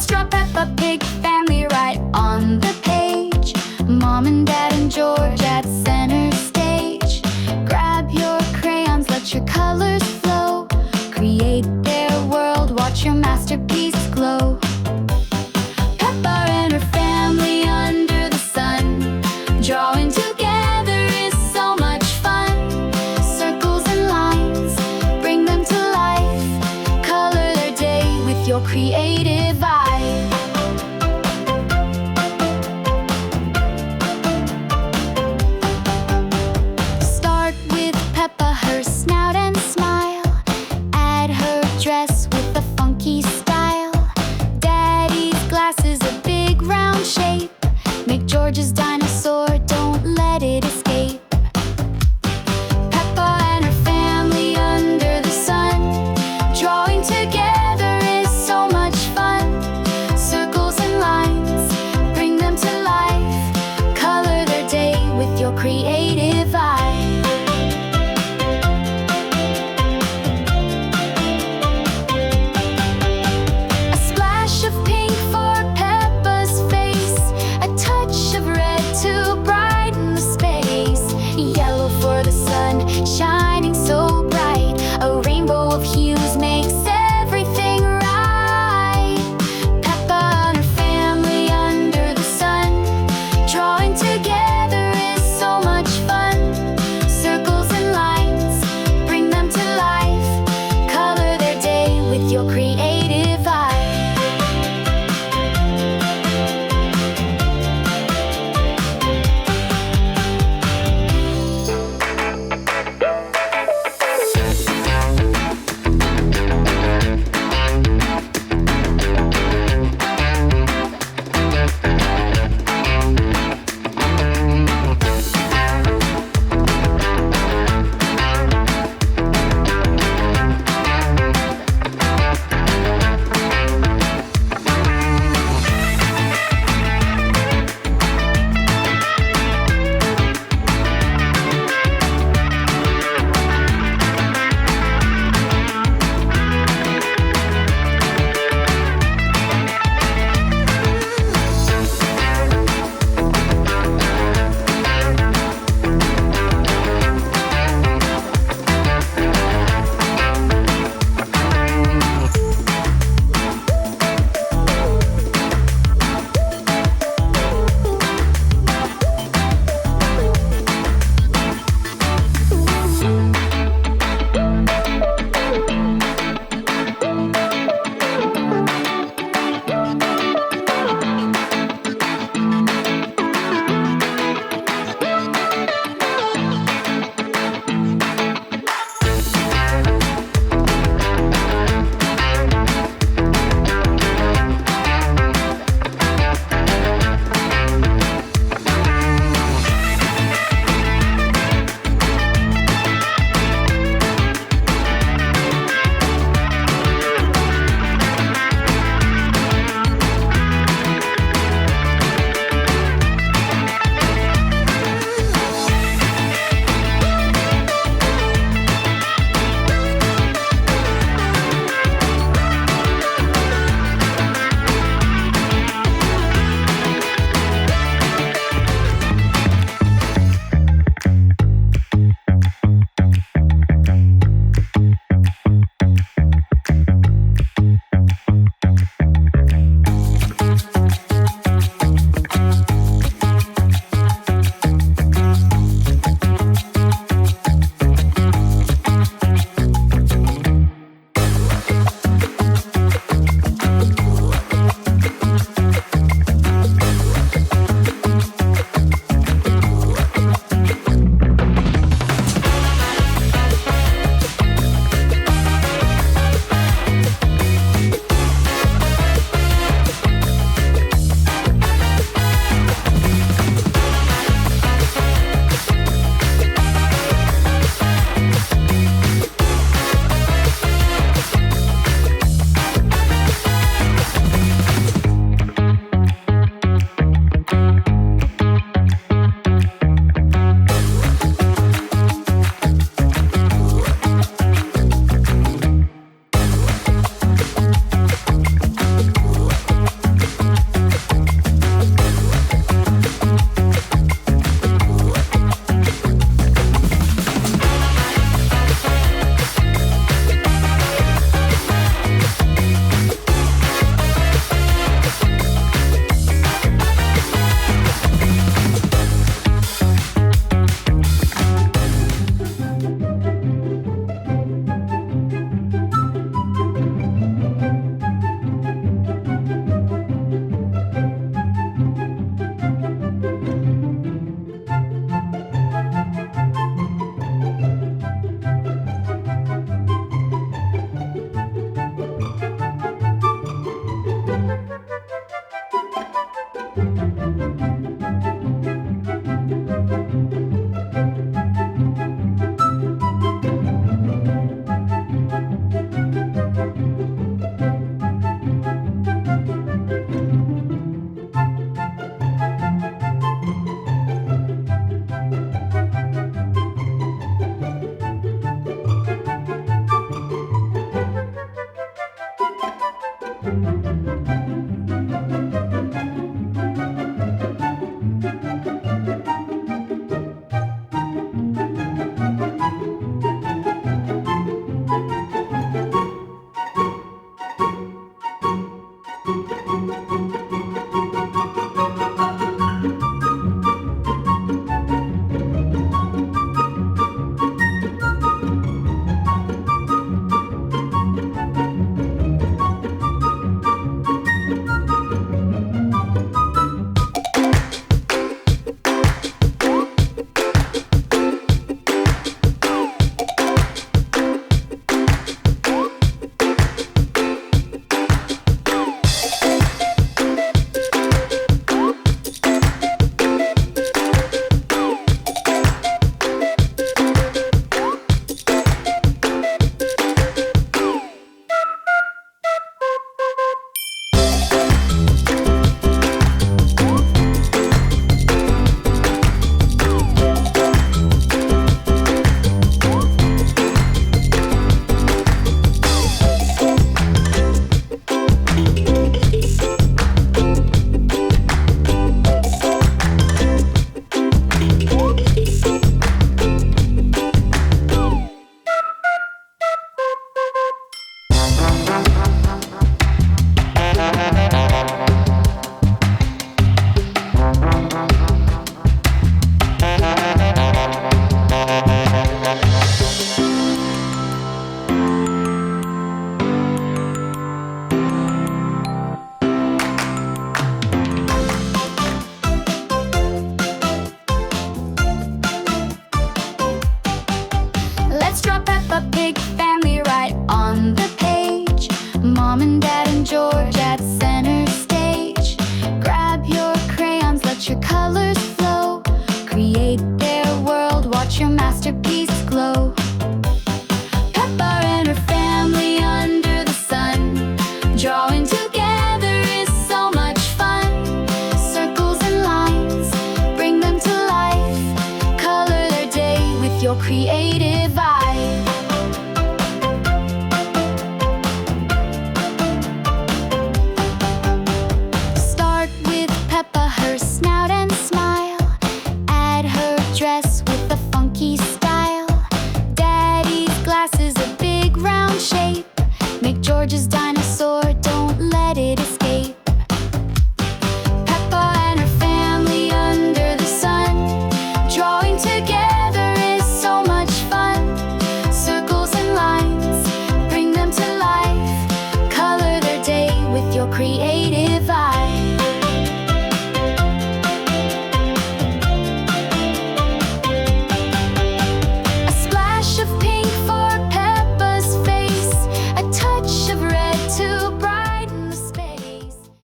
Let's draw Peppa Pig family right on the page. Mom and Dad and George at center stage. Grab your crayons, let your colors flow. Create their world, watch your masterpiece glow. Peppa and her family under the sun. Drawing together is so much fun. Circles and lines, bring them to life. Color their day with your creative eye. Start with Peppa, her snout and smile. Add her dress with a funky style. Daddy's glasses, a big round shape. Make George's dinosaur, don't let it escape. Peppa and her family under the sun. Drawing together is so much fun. Let's draw Peppa Pig family right on the page. Mom and Dad and George at center stage. Grab your crayons, let your colors flow. Create their world, watch your masterpiece glow. Peppa and her family under the sun. Drawing together is so much fun. Circles and lines, bring them to life. Color their day with your creative eye. Start with Peppa, her snout and smile. Add her dress with a funky style. Daddy's glasses, a big round shape. Make George's dinosaur, don't let it escape. Peppa and her family under the sun. Drawing together is so much fun. Circles and lines, bring them to life. Color their day with your creative